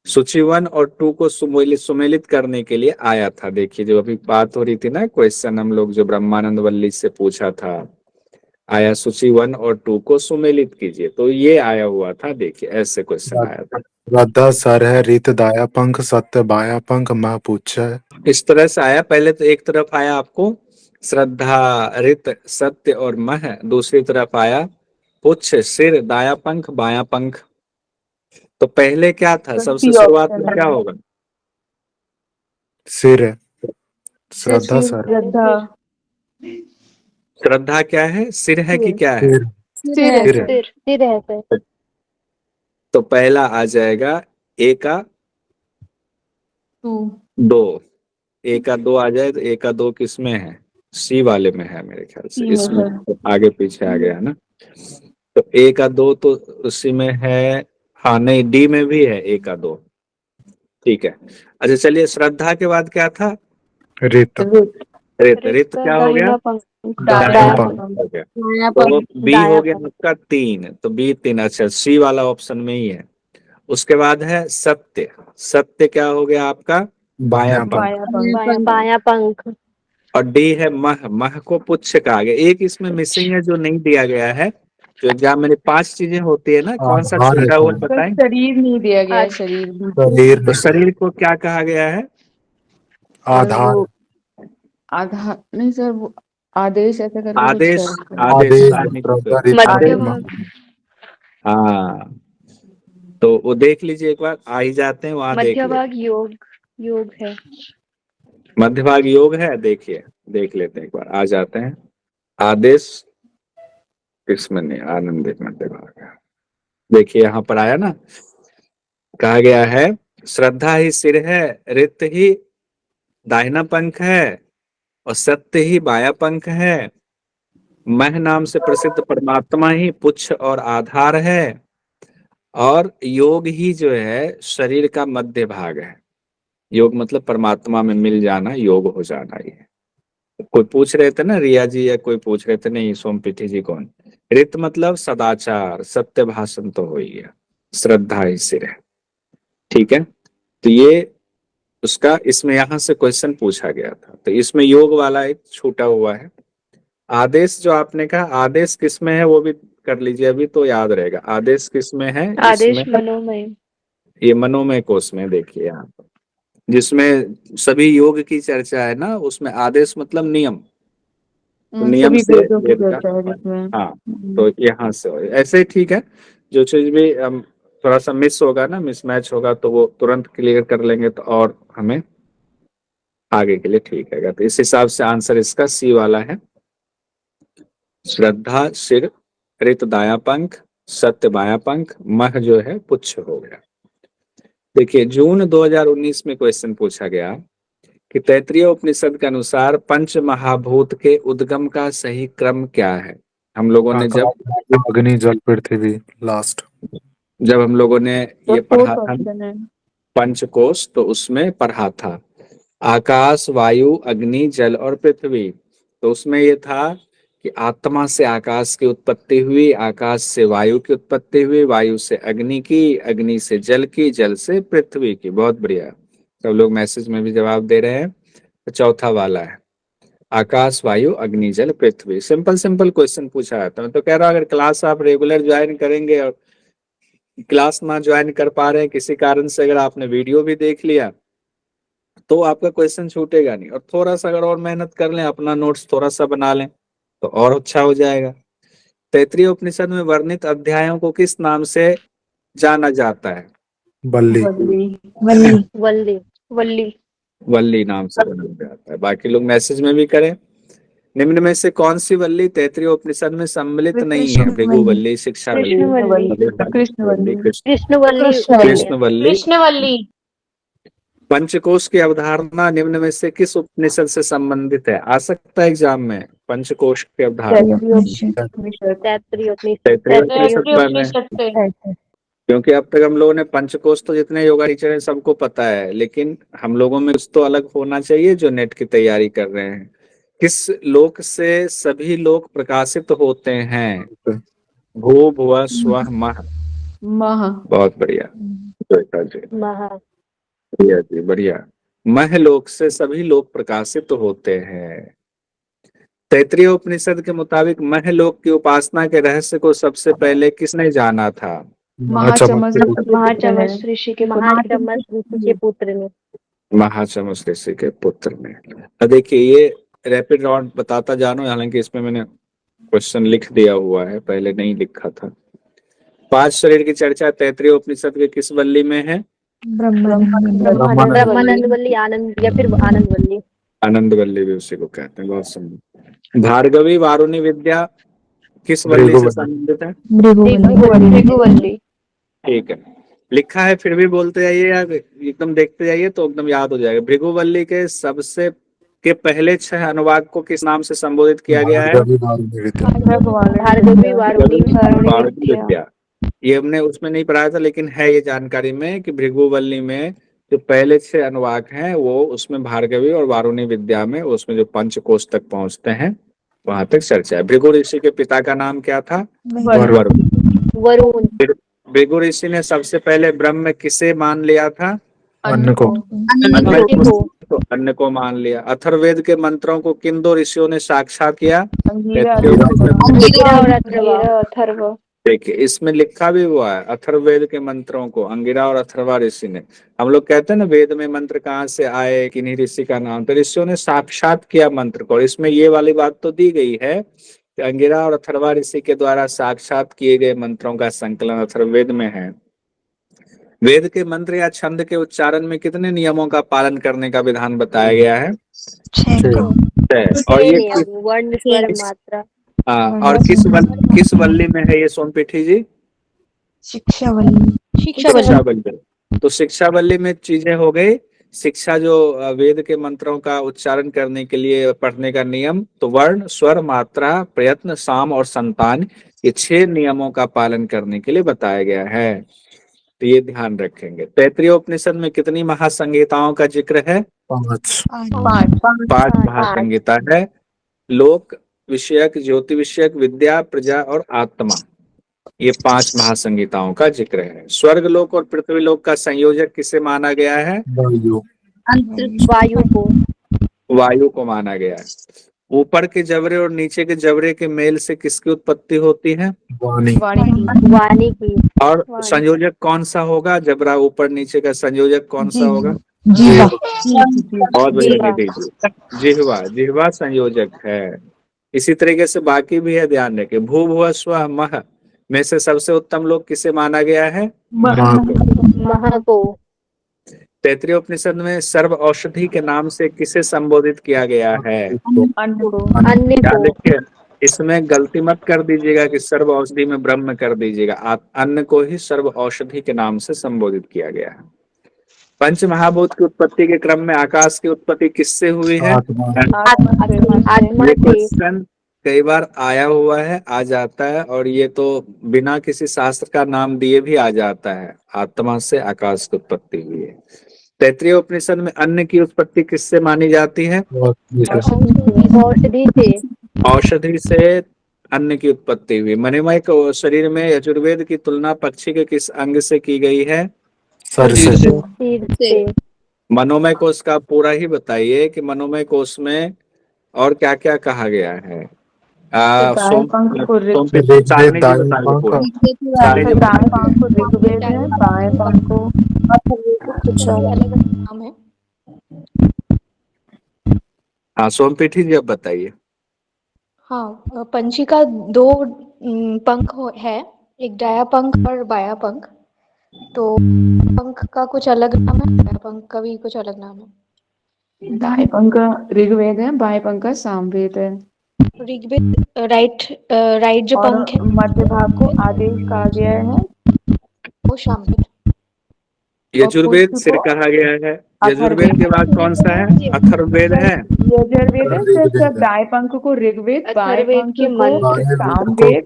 सूची 1 और 2 को सुमेलित करने के लिए आया था। देखिए जो अभी बात हो रही थी ना, क्वेश्चन हम लोग जो ब्रह्मानंद वल्ली से पूछा था, आया सूची 1 और 2 को सुमेलित कीजिए, तो ये आया हुआ था। देखिए ऐसे क्वेश्चन आया था। श्रद्धा सर है, रित दाया पंख, सत्य बाया पंख, माँ पूछ है। इस तरह से आया। पहले तो एक तरफ आया आपको श्रद्धा, रित, सत्य और मह, दूसरी तरफ आया पुच्छ, सिर, दाया पंख, बाया पंख। तो पहले क्या था, सबसे शुरुआत में क्या होगा? सिर है, श्रद्धा सर। श्रद्धा। श्रद्धा क्या है, सिर है कि क्या है? सिर सिर है, सिर है। सिर है सर। तो पहला आ जाएगा ए का 2, ए का 2 आ जाए, तो ए का 2 किस में है? सी वाले में है मेरे ख्याल से, इसमें तो आगे पीछे आ गया है ना। तो ए का 2 तो उसी में है। हाँ नहीं, डी में भी है ए का 2। ठीक है। अच्छा चलिए, श्रद्धा के बाद क्या था? रित रित। रित क्या हो गया? दाहिना पंख। दाया हो पंख। गया। तो बी हो गया आपका 3, तो बी 3। अच्छा, सी वाला ऑप्शन में ही है। उसके बाद है सत्य। सत्य क्या हो गया आपका? बाया पंख। बाया पंख। और डी है मह। मह को पुच्छ कहा गया। एक इसमें मिसिंग है जो नहीं दिया गया है। जो एग्जाम में 5 चीजें होती है ना, कौन सा आधार है छूटा हुआ सर। बताएं? शरीर नहीं दिया गया है, शरीर भी। शरीर तो शरीर को क्या कहा गया है? आधार। वो आधार नहीं सर, वो आदेश ऐसा करके कुछ आदेश। है। आदेश आदेश, सारणी को। श्रद्धा, रित, मध्य मह। भाग। हाँ, तो वो देख लीजिए एक बार, आ ही जाते हैं वहां, देख मध्य लीजिए। भाग योग, योग है। मध्य भाग योग है, देखिए देख लेते हैं एक बार, आ जाते हैं। आदेश किसमें नहीं, आनंदित मध्य भाग है। देखिए यहाँ पर आया ना, कहा गया है श्रद्धा ही सिर है, रित ही दाहिना पंख है, और सत्य ही बाया पंख है। मह नाम से प्रसिद्ध परमात्मा ही पुच्छ और आधार है, और योग ही जो है शरीर का मध्य भाग है। योग मतलब परमात्मा में मिल जाना, योग हो जाना। ये कोई पूछ रहे थे ना, रिया जी या कोई पूछ रहे थे, नहीं सोमपीठी जी कौन। रित मतलब सदाचार, सत्य भाषण तो हो ही गया। श्रद्धा ही सिर है। ठीक है, तो ये उसका इसमें यहां से क्वेश्चन पूछा गया था, तो इसमें योग वाला एक छूटा हुआ है। आदेश जो आपने कहा, आदेश किसमें है वो भी कर लीजिए, अभी तो याद रहेगा। आदेश किसमें है? आदेश इसमें, मनोमय। ये मनोमय कोश में। देखिए यहाँ पर जिसमें सभी योग की चर्चा है ना, उसमें आदेश मतलब नियम। तो नियम सभी से वेदों की वेद का, चर्चा है जिसमें। हाँ, तो यहाँ से ऐसे ही ठीक है। जो चीज भी थोड़ा सा मिस होगा ना, मिसमैच होगा, तो वो तुरंत क्लियर कर लेंगे, तो और हमें आगे के लिए ठीक है। तो इस हिसाब से आंसर इसका सी वाला है। श्रद्धा सिर, रित दाया पंख, सत्य बाया पंख, मह जो है पुच्छ हो गया। देखिए जून 2019 में क्वेश्चन पूछा गया कि तैत्रीय उपनिषद के अनुसार पंच महाभूत के उद्गम का सही क्रम क्या है? हम लोगों ने जब अग्नि जल पृथ्वी लास्ट। जब हम लोगों ने ये पढ़ा था ऑप्शन है। पंचकोश, तो उसमें पढ़ा था आकाश, वायु, अग्नि, जल और पृथ्वी। तो उसमें ये था कि आत्मा से आकाश की उत्पत्ति हुई, आकाश से वायु की उत्पत्ति हुई, वायु से अग्नि की, अग्नि से जल की, जल से पृथ्वी की। बहुत बढ़िया, सब लोग मैसेज में भी जवाब दे रहे हैं। तो चौथा वाला है आकाश, वायु, अग्नि, जल, पृथ्वी। सिंपल सिंपल क्वेश्चन पूछा जाता है। तो कह रहा हूं, अगर क्लास आप रेगुलर ज्वाइन करेंगे, और क्लास ना ज्वाइन कर पा रहे हैं किसी कारण से, अगर आपने वीडियो भी देख लिया, तो आपका क्वेश्चन छूटेगा नहीं। और थोड़ा सा अगर और मेहनत कर लें, अपना नोट्स थोड़ा सा बना लें, तो और अच्छा हो जाएगा। तैत्रीय उपनिषद में वर्णित अध्यायों को किस नाम से जाना जाता है? बल्ली। वल्ली। वल्ली। वल्ली। वल्ली नाम से जाना जाता है। बाकी लोग मैसेज में भी करें। निम्न में से कौन सी वल्ली तैत्रीय उपनिषद में सम्मिलित नहीं है? भृगु वल्ली, शिक्षा वल्ली, कृष्णवल्ली। कृष्णवल्ली। कृष्णवल्ली। कृष्णवल्ली। कृष्णवल्ली। पंचकोश की अवधारणा निम्न में से किस उपनिषद से संबंधित है? आ सकता है एग्जाम में, पंचकोश की अवधारणा तैत्रीय उपनिषद। तैत्रीय उपनिषद पढ़ रहे हैं। क्योंकि अब तक हम लोगों ने पंचकोश, तो जितने योगा टीचर हैं सबको पता है, लेकिन हम लोगों में कुछ तो अलग होना चाहिए जो नेट की तैयारी कर रहे हैं। किस लोक से सभी लोक प्रकाशित होते हैं? भू, भुवः, स्वः, मः। मह बहुत बढ़िया, श्वेता जी, महा बढ़िया जी, बढ़िया। महलोक से सभी लोग प्रकाशित होते हैं। तैत्तिरीय उपनिषद के मुताबिक महलोक की उपासना के रहस्य को सबसे पहले किसने जाना था? महाचमस महाचमस ऋषि के पुत्र ने। महाचमस ऋषि के पुत्र ने। अब देखिए, ये रैपिड राउंड बताता जानो, हालांकि इसमें मैंने क्वेश्चन लिख दिया हुआ है, पहले नहीं लिखा था। 5 शरीर की चर्चा तैत्तिरीय उपनिषद के किस वल्ली में है? ब्रह्मानंद वल्ली, आनंद या फिर आनंद वल्ली। आनंद वल्ली भी उसी को कहते हैं, बहुत सुंदर। भार्गवी वारुणी विद्या किस वल्ली से संबंधित है? भृगुवल्ली। ठीक है, लिखा है, फिर भी बोलते जाइए या एकदम देखते जाइए तो एकदम याद हो जाएगा। भृगुवल्ली के सबसे के पहले 6 अनुवाद को किस नाम से संबोधित किया गया है? भार्गवी वारुणी विद्या। ये हमने उसमें नहीं पढ़ाया था, लेकिन है ये जानकारी में कि भृगुवल्ली में जो पहले 6 अनुवाक हैं वो उसमें भार्गवी और वारुणी विद्या में उसमें जो पंचकोश तक पहुंचते हैं वहां तक चर्चा है। भृगु ऋषि के पिता का नाम क्या था? वरुण। भृगु ऋषि ने सबसे पहले ब्रह्म किसे मान लिया था? अन्न को। तो अन्न को मान लिया। अथर्ववेद के मंत्रों को किन 2 ऋषियों ने साक्षात किया? अथर्व। देखिए, इसमें लिखा भी हुआ है, अथर्ववेद के मंत्रों को अंगिरा और अथर्वा ऋषि ने। हम लोग कहते हैं ना वेद में मंत्र कहाँ से आए, किन्हीं ऋषि का नाम, तो ऋषियों ने साक्षात किया मंत्र को। और इसमें ये वाली बात तो दी गई है कि अंगिरा और अथर्वा ऋषि के द्वारा साक्षात किए गए मंत्रों का संकलन अथर्ववेद में है। वेद के मंत्र या छंद के उच्चारण में कितने नियमों का पालन करने का विधान बताया गया है? 6। और ये वर्ण, स्वर, मात्रा। और किस वल्ली में है ये सोमपीठी जी? शिक्षा वल्ली। तो शिक्षा वल्ली में चीजें हो गई। शिक्षा जो वेद के मंत्रों का उच्चारण करने के लिए पढ़ने का नियम, तो वर्ण, स्वर, मात्रा, प्रयत्न, साम और संतान, ये 6 नियमों का पालन करने के लिए बताया गया है। तो ये ध्यान रखेंगे। तैत्तिरीय उपनिषद में कितनी महासंहिताओं का जिक्र है? 5 महासंहिता है। लोक विषयक, ज्योति विषयक, विद्या, प्रजा और आत्मा, ये 5 महासंहिताओं का जिक्र है। स्वर्ग लोक और पृथ्वी लोक का संयोजक किसे माना गया है? वायु को माना गया है। ऊपर के जबरे और नीचे के जबरे के मेल से किसकी उत्पत्ति होती है? वाणी की। और संयोजक कौन सा होगा? जबरा ऊपर नीचे का संयोजक कौन सा होगा? बहुत बढ़िया दीजिए, जिह्वा। जिह्वा संयोजक है। इसी तरीके से बाकी भी है, ध्यान रखें। भू भुव स्व मह में से सबसे उत्तम लोक किसे माना गया है? महा को। तैत्तिरीय उपनिषद में सर्व औषधि के नाम से किसे संबोधित किया गया है? अन्न याद को। रखिए, इसमें गलती मत कर दीजिएगा कि सर्व औषधि में ब्रह्म कर दीजिएगा। अन्न को ही सर्व औषधि के नाम से संबोधित किया गया है। पंच महाभूत की उत्पत्ति के क्रम में आकाश की उत्पत्ति किससे हुई है? आत्मा से। क्वेश्चन कई बार आया हुआ है, आ जाता है, और ये तो बिना किसी शास्त्र का नाम दिए भी आ जाता है। आत्मा से आकाश की उत्पत्ति हुई है। तैत्तिरीय उपनिषद में अन्न की उत्पत्ति किससे मानी जाती है? औषधि से। औषधि से अन्न की उत्पत्ति हुई। मनोमय को शरीर में यजुर्वेद की तुलना पक्षी के किस अंग से की गई है? सर से। मनोमय कोश का पूरा ही बताइए कि मनोमय कोश में और क्या क्या कहा गया है? हाँ सोमपीठी जी, अब बताइए। हाँ, पंछी का 2 पंख है, एक दाया पंख और बाया पंख। तो पंख का कुछ अलग नाम है, बाया पंख का भी कुछ अलग नाम है। दाएं पंख ऋग्वेद है, बाएं पंख सामवेद है। ऋग्वेद राइट जो पंख है, मध्य भाग को आदेश कहा गया है, वो सामवेद। यजुर्वेद सिर कहा गया है। यजुर्वेद के बाद कौन सा है? अथर्ववेद है। यजुर्वेद है सर। दाएं पंख को ऋग्वेद, बाएं पंख को सामवेद।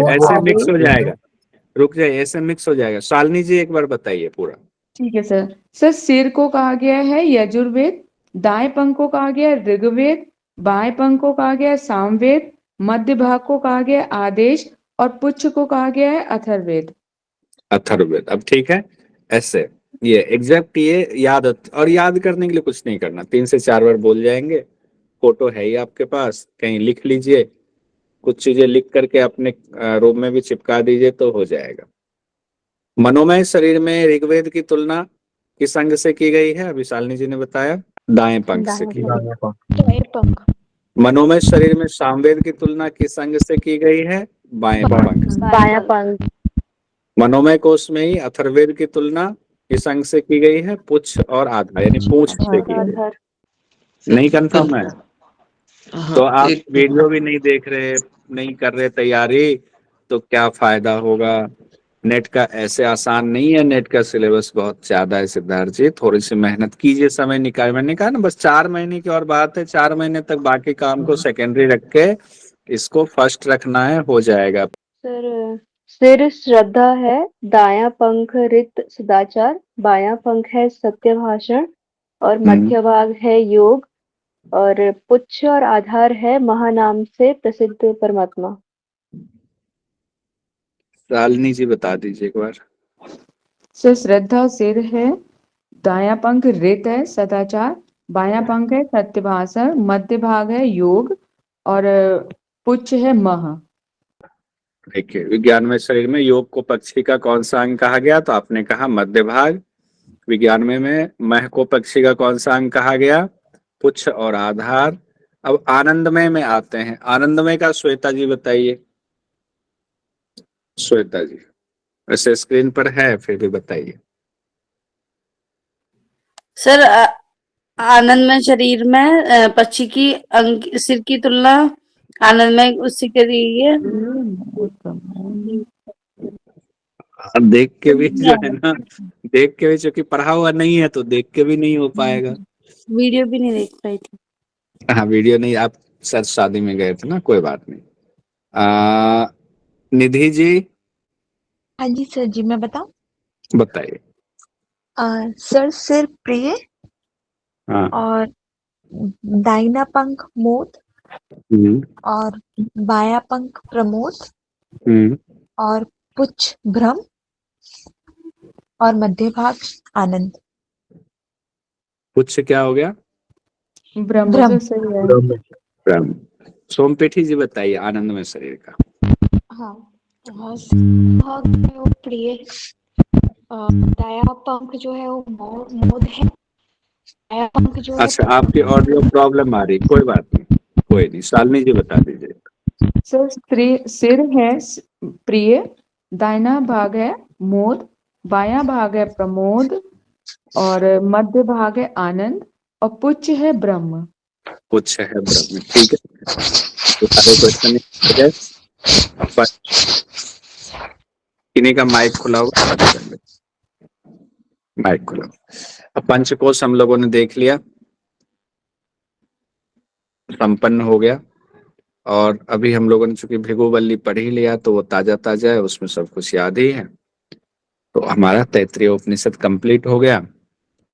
ऐसे मिक्स हो जाएगा, रुक जाइए, ऐसे मिक्स हो जाएगा। शालिनी जी एक बार बताइए पूरा। ठीक है सर। सर सिर को कहा गया है यजुर्वेद, दाएं पंख को कहा गया ऋग्वेद, बाएं पंख को कहा गया सामवेद, मध्य भाग को कहा गया आदेश और पुच्छ को कहा गया है अथर्ववेद। अथर्ववेद। अब ठीक है, ऐसे ये एग्जैक्ट ये और याद करने के लिए कुछ नहीं करना, 3 से 4 बार बोल जाएंगे। फोटो है ही आपके पास, कहीं लिख लीजिए, कुछ चीजें लिख करके अपने रूम में भी चिपका दीजिए तो हो जाएगा। मनोमय शरीर में ऋग्वेद की तुलना किस अंग से की गई है? अभी शालिनी जी ने बताया, दाएं पंख से की। दाएं पंख। मनोमय शरीर में सामवेद की तुलना किस अंग से की गई है? बाएं पंख से। बायां पंख। मनोमय कोश में ही अथर्ववेद की तुलना किस अंग से की गई है? पुच्छ और आधा, यानी पूंछ से की गई। आधार। नहीं कंफर्म है? हाँ, तो आप एक वीडियो भी नहीं देख रहे, नहीं कर रहे तैयारी, तो क्या फायदा होगा? नेट का ऐसे आसान नहीं है, नेट का सिलेबस बहुत ज्यादा है सिद्धार्थ जी, थोड़ी सी मेहनत कीजिए, समय निकाल। मैंने कहा ना, बस 4 महीने की और बात है, 4 महीने तक बाकी काम को सेकेंडरी रख के इसको फर्स्ट रखना है, हो जाएगा। सर, सिर श्रद्धा है, दायां पंख रित सदाचार, बायां पंख है सत्य भाषण और मध्य भाग है योग और पुच्छ और आधार है महानाम से प्रसिद्ध परमात्मा। शालिनी जी बता दीजिए एक बार। सर श्रद्धा सिर है, दायां पंख रित है सदाचार, बायां पंख है सत्यभाषण, मध्य भाग है योग और पुच्छ है मह। देखिए, विज्ञान में शरीर में योग को पक्षी का कौन सा अंग कहा गया? तो आपने कहा मध्य भाग। विज्ञान में मह को पक्षी का कौन सा अंग कहा गया? पुच्छ और आधार। अब आनंदमय में आते हैं, आनंदमय का श्वेता जी बताइए। श्वेता जी वैसे स्क्रीन पर है, फिर भी बताइए। सर, आनंदमय शरीर में पक्षी की सिर की तुलना आनंदमय उससे करिए। देख के भी जो है ना, देख के भी, क्योंकि पढ़ा हुआ नहीं है तो देख के भी नहीं हो पाएगा। वीडियो भी नहीं देख पाई थी। हाँ, वीडियो नहीं, आप सर शादी में गए थे ना, कोई बात नहीं। निधि जी हाँ जी सर जी, मैं बताऊं? बताइए। सर सिर प्रिय हाँ। और दाहिना पंख मोद और बायां पंख प्रमोद और पुच्छ भ्रम और मध्य भाग आनंद। पुच्छ क्या हो गया? ब्रह्म ब्रह्म। तो सही है। ब्रह्म। सोमपेठी जी बताइए आनंद में शरीर का। हाँ, भाग में वो प्रिय, दायां पंख जो है वो मोद है, बायां पंख जो है अच्छा, आपकी ऑडियो प्रॉब्लम आ रही, कोई बात नहीं, कोई नहीं, शालिनी जी बता दीजिए। सर सिर है प्रिय, दाहिना भाग है मोद, बायां भाग है प्रमोद और मध्य भाग है आनंद और पुच्छ है ब्रह्म। पुच्छ है ब्रह्म, ठीक है। तो सारे क्वेश्चन किन्हीं का माइक खुला हुआ? माइक खुला। अब पंचकोश हम लोगों ने देख लिया, संपन्न हो गया। और अभी हम लोगों ने चूंकि भृगुवल्ली पढ़ ही लिया तो वो ताजा ताजा है, उसमें सब कुछ याद ही है। तो हमारा तैत्तिरीय उपनिषद कंप्लीट हो गया।